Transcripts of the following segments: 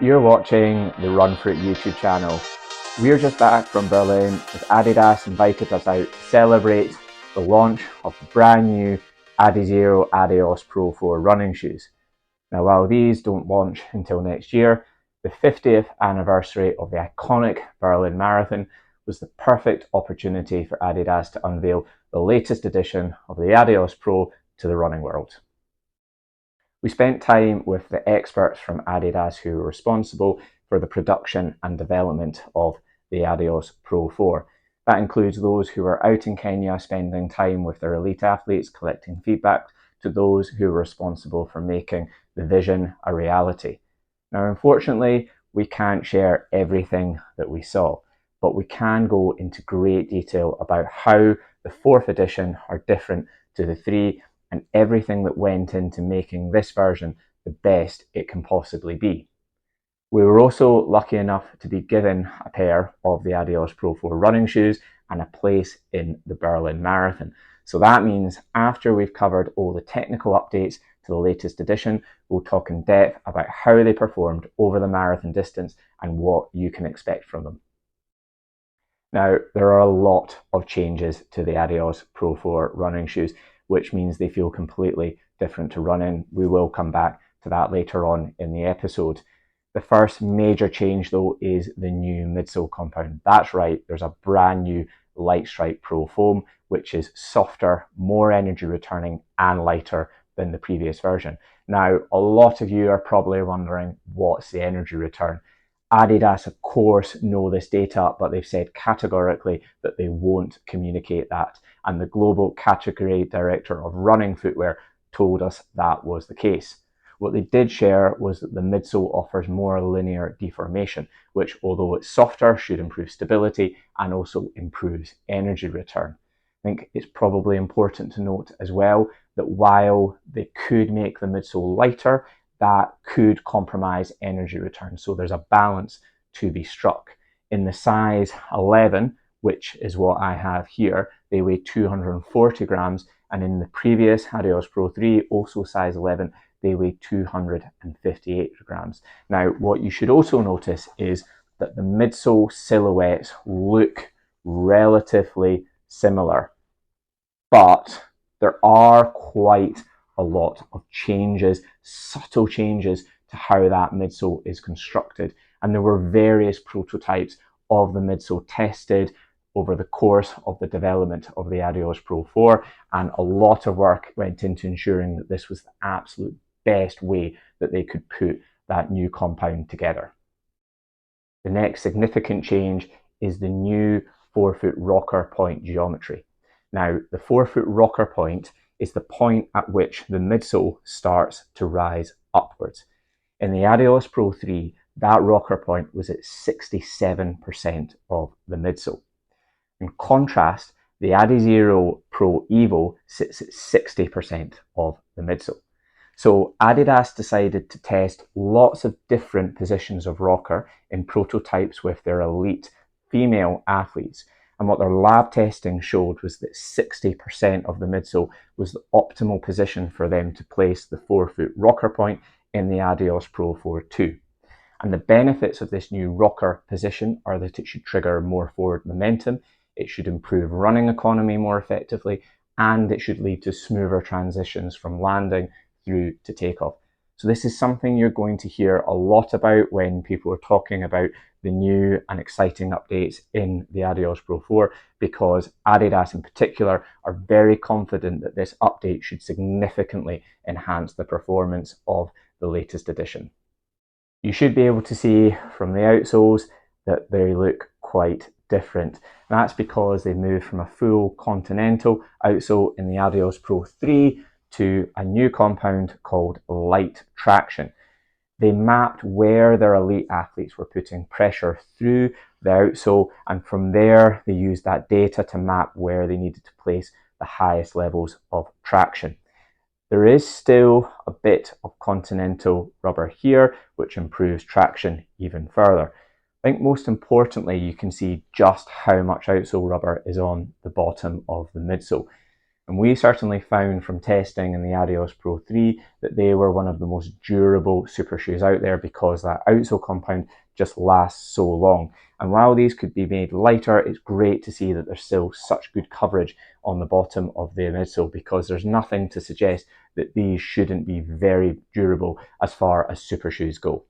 You're watching the Run For It YouTube channel. We're just back from Berlin as Adidas invited us out to celebrate the launch of the brand new Adizero Adios Pro 4 running shoes. Now, while these don't launch until next year, the 50th anniversary of the iconic Berlin Marathon was the perfect opportunity for Adidas to unveil the latest edition of the Adios Pro to the running world. We spent time with the experts from Adidas who were responsible for the production and development of the Adios Pro 4. That includes those who were out in Kenya spending time with their elite athletes collecting feedback, to those who were responsible for making the vision a reality. Now, unfortunately, we can't share everything that we saw, but we can go into great detail about how the fourth edition are different to the three and everything that went into making this version the best it can possibly be. We were also lucky enough to be given a pair of the Adios Pro 4 running shoes and a place in the Berlin Marathon. So that means after we've covered all the technical updates to the latest edition, we'll talk in depth about how they performed over the marathon distance and what you can expect from them. Now, there are a lot of changes to the Adios Pro 4 running shoes, which means they feel completely different to run in. We will come back to that later on in the episode. The first major change though is the new midsole compound. That's right, there's a brand new Lightstrike Pro foam, which is softer, more energy returning and lighter than the previous version. Now, a lot of you are probably wondering, what's the energy return? Adidas, of course, know this data, but they've said categorically that they won't communicate that. And the global category director of running footwear told us that was the case. What they did share was that the midsole offers more linear deformation, which, although it's softer, should improve stability and also improves energy return. I think it's probably important to note as well that while they could make the midsole lighter, that could compromise energy return. So there's a balance to be struck. In the size 11, which is what I have here, they weigh 240 grams. And in the previous Adios Pro 3, also size 11, they weigh 258 grams. Now, what you should also notice is that the midsole silhouettes look relatively similar, but there are quite a lot of changes, subtle changes to how that midsole is constructed. And there were various prototypes of the midsole tested over the course of the development of the Adios Pro 4, and a lot of work went into ensuring that this was the absolute best way that they could put that new compound together. The next significant change is the new forefoot rocker point geometry. Now, the forefoot rocker point is the point at which the midsole starts to rise upwards. In the Adios Pro 3, that rocker point was at 67% of the midsole. In contrast, the Adizero Pro Evo sits at 60% of the midsole. So Adidas decided to test lots of different positions of rocker in prototypes with their elite female athletes. And what their lab testing showed was that 60% of the midsole was the optimal position for them to place the forefoot rocker point in the Adios Pro 4 2. And the benefits of this new rocker position are that it should trigger more forward momentum, it should improve running economy more effectively, and it should lead to smoother transitions from landing through to takeoff. So this is something you're going to hear a lot about when people are talking about the new and exciting updates in the Adios Pro 4, because Adidas in particular are very confident that this update should significantly enhance the performance of the latest edition. You should be able to see from the outsoles that they look quite different. And that's because they moved from a full continental outsole in the Adios Pro 3 to a new compound called Lighttraxion. They mapped where their elite athletes were putting pressure through the outsole, and from there they used that data to map where they needed to place the highest levels of traction. There is still a bit of continental rubber here, which improves traction even further. I think most importantly, you can see just how much outsole rubber is on the bottom of the midsole. And we certainly found from testing in the Adios Pro 3 that they were one of the most durable super shoes out there because that outsole compound just lasts so long. And while these could be made lighter, it's great to see that there's still such good coverage on the bottom of the midsole, because there's nothing to suggest that these shouldn't be very durable as far as super shoes go.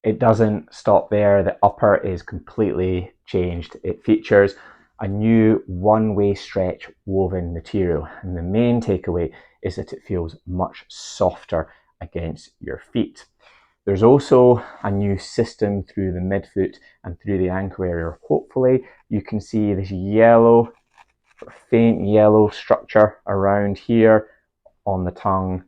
It doesn't stop there. The upper is completely changed. It features a new one-way stretch woven material, and the main takeaway is that it feels much softer against your feet. There's also a new system through the midfoot and through the ankle area. Hopefully you can see this yellow, faint yellow structure around here on the tongue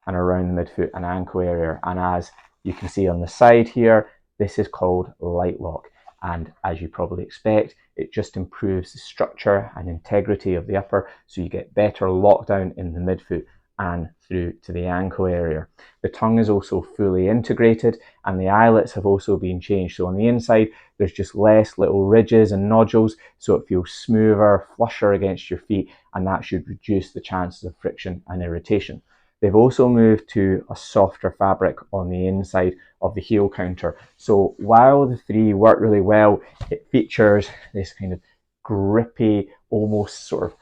and around the midfoot and ankle area. And as you can see on the side here, this is called Lightlock. And as you probably expect, it just improves the structure and integrity of the upper, so you get better lockdown in the midfoot and through to the ankle area. The tongue is also fully integrated, and the eyelets have also been changed. So on the inside, there's just less little ridges and nodules, so it feels smoother, flusher against your feet, and that should reduce the chances of friction and irritation. They've also moved to a softer fabric on the inside of the heel counter. So while the 3 work really well, it features this kind of grippy, almost sort of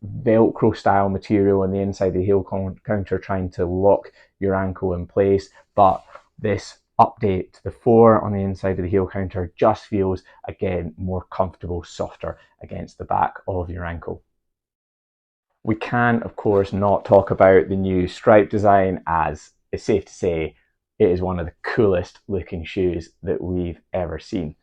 Velcro style material on the inside of the heel counter, trying to lock your ankle in place. But this update to the 4 on the inside of the heel counter just feels, again, more comfortable, softer against the back of your ankle. We can, of course, not talk about the new stripe design, as it's safe to say it is one of the coolest looking shoes that we've ever seen.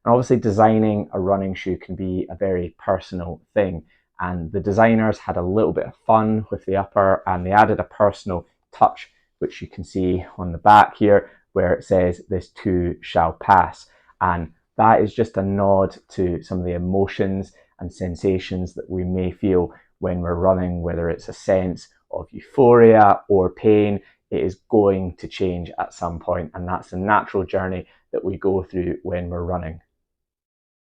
And obviously designing a running shoe can be a very personal thing, and the designers had a little bit of fun with the upper, and they added a personal touch, which you can see on the back here, where it says "this too shall pass." And that is just a nod to some of the emotions and sensations that we may feel when we're running, whether it's a sense of euphoria or pain. It is going to change at some point, and that's the natural journey that we go through when we're running.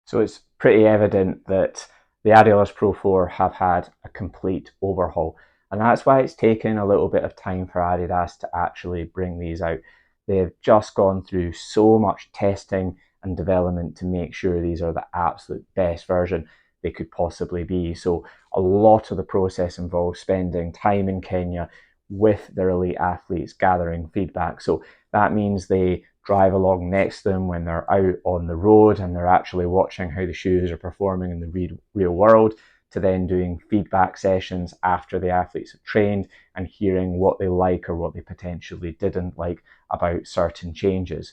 So it's pretty evident that the Adios Pro 4 have had a complete overhaul, and that's why it's taken a little bit of time for Adidas to actually bring these out. They've just gone through so much testing and development to make sure these are the absolute best version they could possibly be. So a lot of the process involves spending time in Kenya with their elite athletes, gathering feedback. So that means they drive along next to them when they're out on the road, and they're actually watching how the shoes are performing in the real world, to then doing feedback sessions after the athletes have trained and hearing what they like or what they potentially didn't like about certain changes.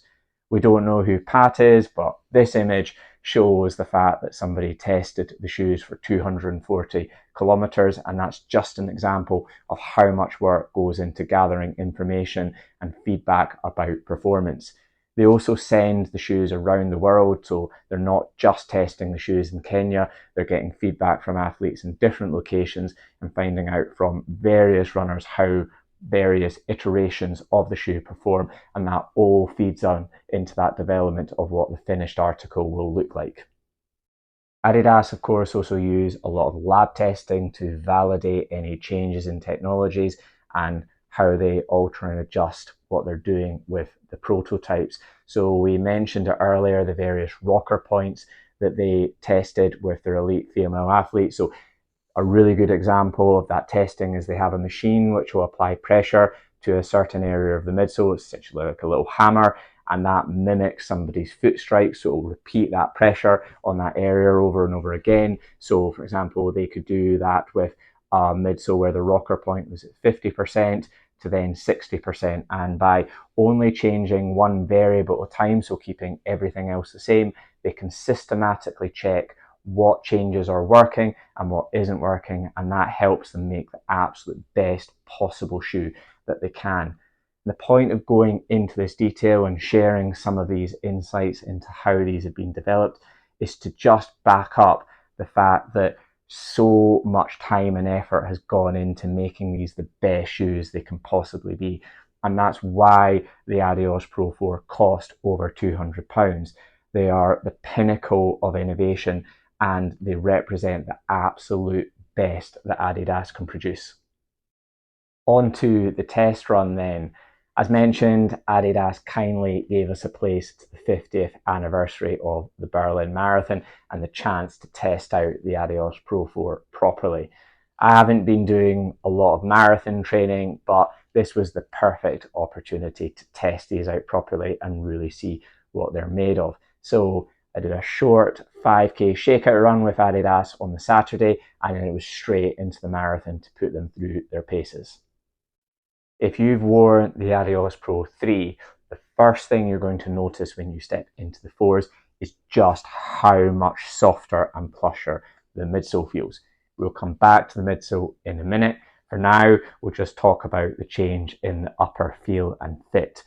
We don't know who Pat is, but this image shows the fact that somebody tested the shoes for 240 kilometers, and that's just an example of how much work goes into gathering information and feedback about performance. They also send the shoes around the world, so they're not just testing the shoes in Kenya, they're getting feedback from athletes in different locations and finding out from various runners how various iterations of the shoe perform, and that all feeds on into that development of what the finished article will look like. Adidas, of course, also use a lot of lab testing to validate any changes in technologies and how they alter and adjust what they're doing with the prototypes. So we mentioned earlier the various rocker points that they tested with their elite female athletes. So a really good example of that testing is they have a machine which will apply pressure to a certain area of the midsole. It's essentially like a little hammer, and that mimics somebody's foot strike, so it will repeat that pressure on that area over and over again. So for example, they could do that with a midsole where the rocker point was at 50% to then 60%, and by only changing one variable at a time, so keeping everything else the same, they can systematically check what changes are working and what isn't working, and that helps them make the absolute best possible shoe that they can. The point of going into this detail and sharing some of these insights into how these have been developed is to just back up the fact that so much time and effort has gone into making these the best shoes they can possibly be, and that's why the Adios Pro 4 cost over £200. They are the pinnacle of innovation, and they represent the absolute best that Adidas can produce. On to the test run then. As mentioned, Adidas kindly gave us a place to the 50th anniversary of the Berlin Marathon and the chance to test out the Adios Pro 4 properly. I haven't been doing a lot of marathon training, but this was the perfect opportunity to test these out properly and really see what they're made of. So I did a short 5k shakeout run with Adidas on the Saturday, and then it was straight into the marathon to put them through their paces. If you've worn the Adios Pro 3, the first thing you're going to notice when you step into the 4s is just how much softer and plusher the midsole feels. We'll come back to the midsole in a minute. For now, we'll just talk about the change in the upper feel and fit.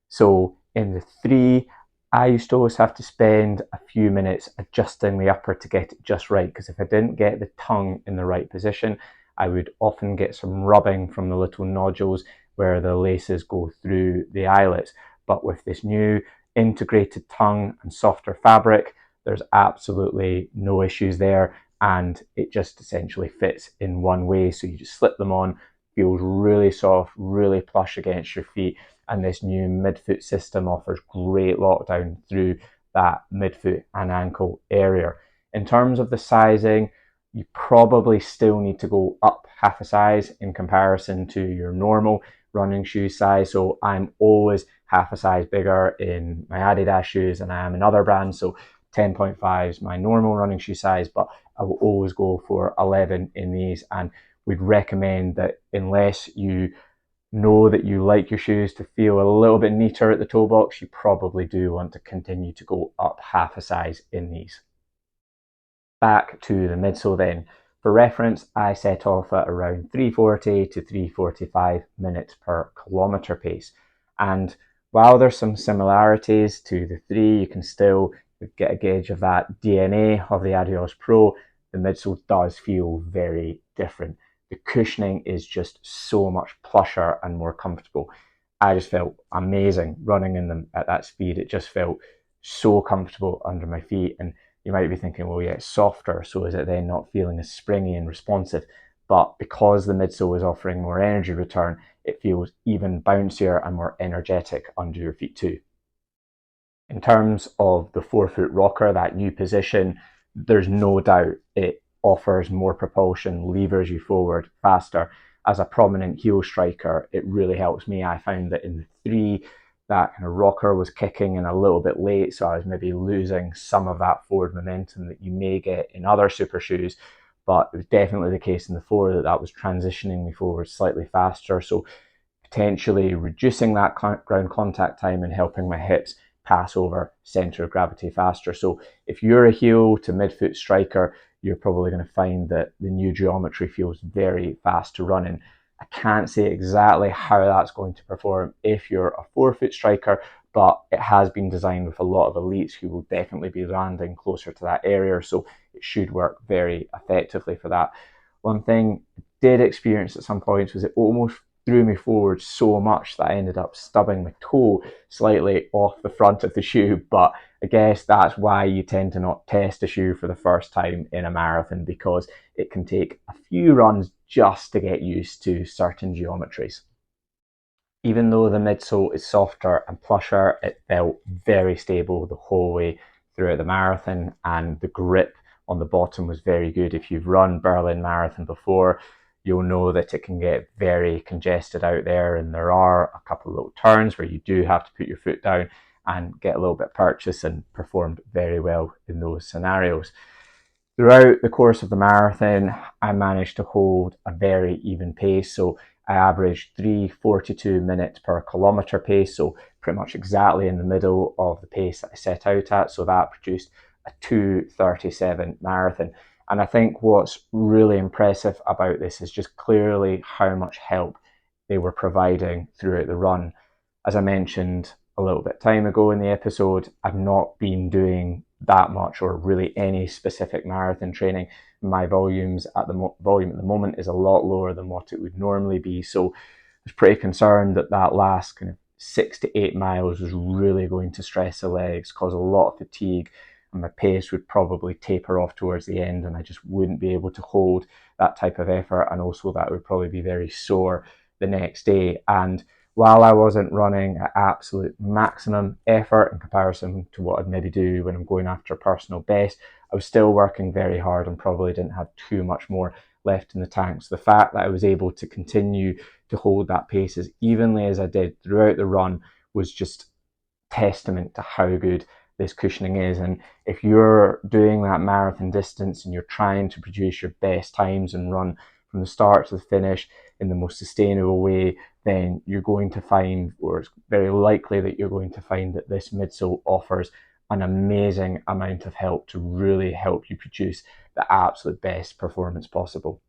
So in the 3, I used to always have to spend a few minutes adjusting the upper to get it just right, because if I didn't get the tongue in the right position, I would often get some rubbing from the little nodules where the laces go through the eyelets. But with this new integrated tongue and softer fabric, there's absolutely no issues there, and it just essentially fits in one way. So you just slip them on, feels really soft, really plush against your feet, and this new midfoot system offers great lockdown through that midfoot and ankle area. In terms of the sizing, you probably still need to go up half a size in comparison to your normal running shoe size. So I'm always half a size bigger in my Adidas shoes than I am in other brands. So 10.5 is my normal running shoe size, but I will always go for 11 in these. And we'd recommend that unless you know that you like your shoes to feel a little bit neater at the toe box, you probably do want to continue to go up half a size in these. Back to the midsole then. For reference, I set off at around 340 to 345 minutes per kilometre pace. And while there's some similarities to the 3, you can still get a gauge of that DNA of the Adios Pro. The midsole does feel very different. The cushioning is just so much plusher and more comfortable. I just felt amazing running in them at that speed. It just felt so comfortable under my feet. And you might be thinking, well, yeah, it's softer, so is it then not feeling as springy and responsive? But because the midsole is offering more energy return, it feels even bouncier and more energetic under your feet too. In terms of the forefoot rocker, that new position, there's no doubt it offers more propulsion, levers you forward faster. As a prominent heel striker, it really helps me. I found that in the 3, that kind of rocker was kicking in a little bit late, so I was maybe losing some of that forward momentum that you may get in other super shoes, but it was definitely the case in the 4 that that was transitioning me forward slightly faster, so potentially reducing that ground contact time and helping my hips pass over center of gravity faster. So if you're a heel to midfoot striker, you're probably going to find that the new geometry feels very fast to run in. I can't say exactly how that's going to perform if you're a forefoot striker, but it has been designed with a lot of elites who will definitely be landing closer to that area, so it should work very effectively for that. One thing I did experience at some points was it almost threw me forward so much that I ended up stubbing my toe slightly off the front of the shoe, but I guess that's why you tend to not test a shoe for the first time in a marathon, because it can take a few runs just to get used to certain geometries. Even though the midsole is softer and plusher, it felt very stable the whole way throughout the marathon, and the grip on the bottom was very good. If you've run Berlin Marathon before, you'll know that it can get very congested out there, and there are a couple of little turns where you do have to put your foot down and get a little bit purchase, and performed very well in those scenarios. Throughout the course of the marathon, I managed to hold a very even pace, so I averaged 3:42 minutes per kilometre pace, so pretty much exactly in the middle of the pace that I set out at, so that produced a 2:37 marathon. And I think what's really impressive about this is just clearly how much help they were providing throughout the run. As I mentioned a little bit time ago in the episode, I've not been doing that much or really any specific marathon training. My volume at the moment is a lot lower than what it would normally be, so I was pretty concerned that that last kind of 6 to 8 miles was really going to stress the legs, cause a lot of fatigue, and my pace would probably taper off towards the end, and I just wouldn't be able to hold that type of effort, and also that would probably be very sore the next day. And while I wasn't running at absolute maximum effort in comparison to what I'd maybe do when I'm going after a personal best, I was still working very hard and probably didn't have too much more left in the tank. So the fact that I was able to continue to hold that pace as evenly as I did throughout the run was just testament to how good this cushioning is. And if you're doing that marathon distance and you're trying to produce your best times and run from the start to the finish in the most sustainable way, then you're going to find, or it's very likely that you're going to find, that this midsole offers an amazing amount of help to really help you produce the absolute best performance possible.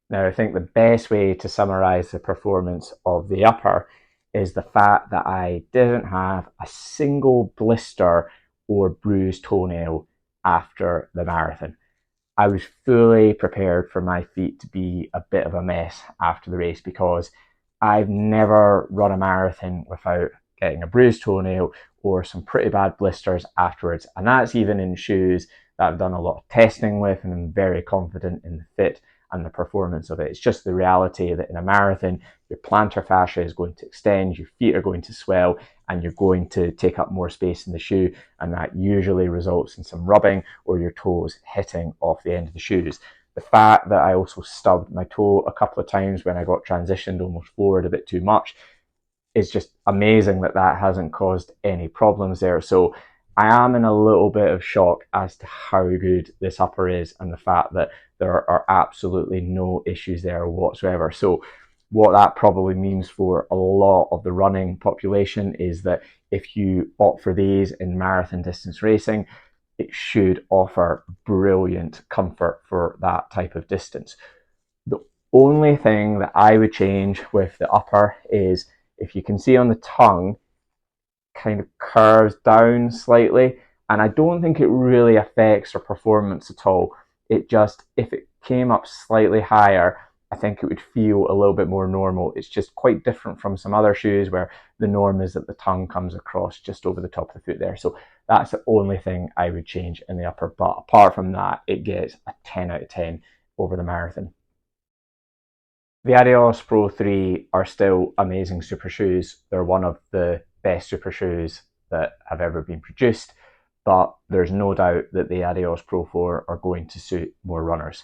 Now, I think the best way to summarize the performance of the upper is the fact that I didn't have a single blister or bruised toenail after the marathon. I was fully prepared for my feet to be a bit of a mess after the race, because I've never run a marathon without getting a bruised toenail or some pretty bad blisters afterwards. And that's even in shoes that I've done a lot of testing with, and I'm very confident in the fit and the performance of it. It's just the reality that in a marathon, your plantar fascia is going to extend, your feet are going to swell, and you're going to take up more space in the shoe, and that usually results in some rubbing or your toes hitting off the end of the shoes. The fact that I also stubbed my toe a couple of times when I got transitioned almost forward a bit too much is just amazing that that hasn't caused any problems there. So I am in a little bit of shock as to how good this upper is, and the fact that there are absolutely no issues there whatsoever. So what that probably means for a lot of the running population is that if you opt for these in marathon distance racing, it should offer brilliant comfort for that type of distance. The only thing that I would change with the upper is, if you can see on the tongue, kind of curves down slightly, and I don't think it really affects our performance at all. It just, if it came up slightly higher, I think it would feel a little bit more normal. It's just quite different from some other shoes where the norm is that the tongue comes across just over the top of the foot there. So that's the only thing I would change in the upper, but apart from that, it gets a 10 out of 10 over the marathon. The Adios Pro 3 are still amazing super shoes. They're one of the best super shoes that have ever been produced, but there's no doubt that the Adios Pro 4 are going to suit more runners.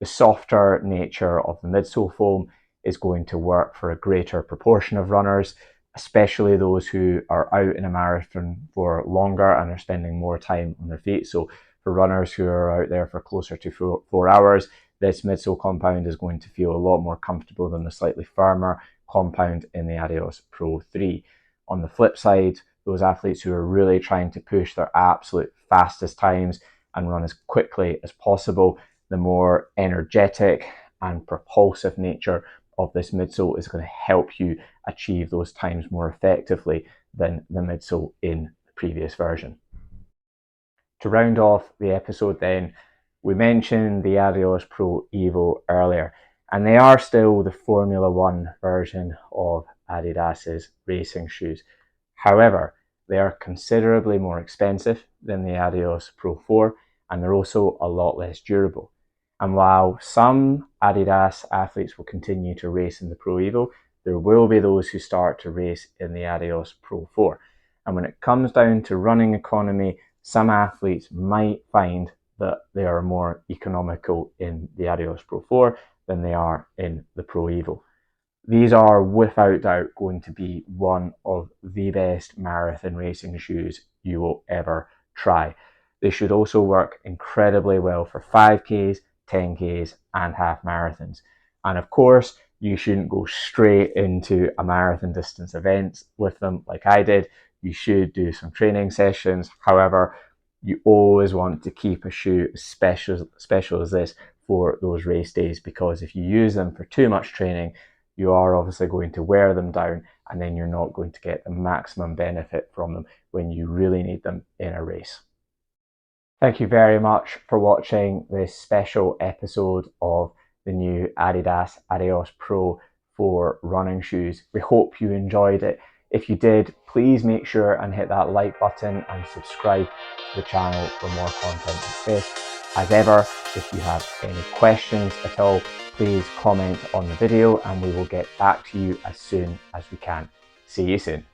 The softer nature of the midsole foam is going to work for a greater proportion of runners, especially those who are out in a marathon for longer and are spending more time on their feet. So for runners who are out there for closer to 4 hours, this midsole compound is going to feel a lot more comfortable than the slightly firmer compound in the Adios Pro 3. On the flip side, those athletes who are really trying to push their absolute fastest times and run as quickly as possible, the more energetic and propulsive nature of this midsole is going to help you achieve those times more effectively than the midsole in the previous version. To round off the episode then, we mentioned the Adios Pro Evo earlier, and they are still the Formula One version of Adidas's racing shoes. However, they are considerably more expensive than the Adios Pro 4, and they're also a lot less durable. And while some Adidas athletes will continue to race in the Pro Evo, there will be those who start to race in the Adios Pro 4. And when it comes down to running economy, some athletes might find that they are more economical in the Adios Pro 4 than they are in the Pro Evo. These are without doubt going to be one of the best marathon racing shoes you will ever try. They should also work incredibly well for 5Ks, 10Ks and half marathons. And of course, you shouldn't go straight into a marathon distance event with them like I did. You should do some training sessions. However, you always want to keep a shoe as special as this for those race days, because if you use them for too much training, you are obviously going to wear them down, and then you're not going to get the maximum benefit from them when you really need them in a race. Thank you very much for watching this special episode of the new Adidas Adios Pro 4 running shoes. We hope you enjoyed it. If you did, please make sure and hit that like button and subscribe to the channel for more content like this. As ever, if you have any questions at all, please comment on the video and we will get back to you as soon as we can. See you soon.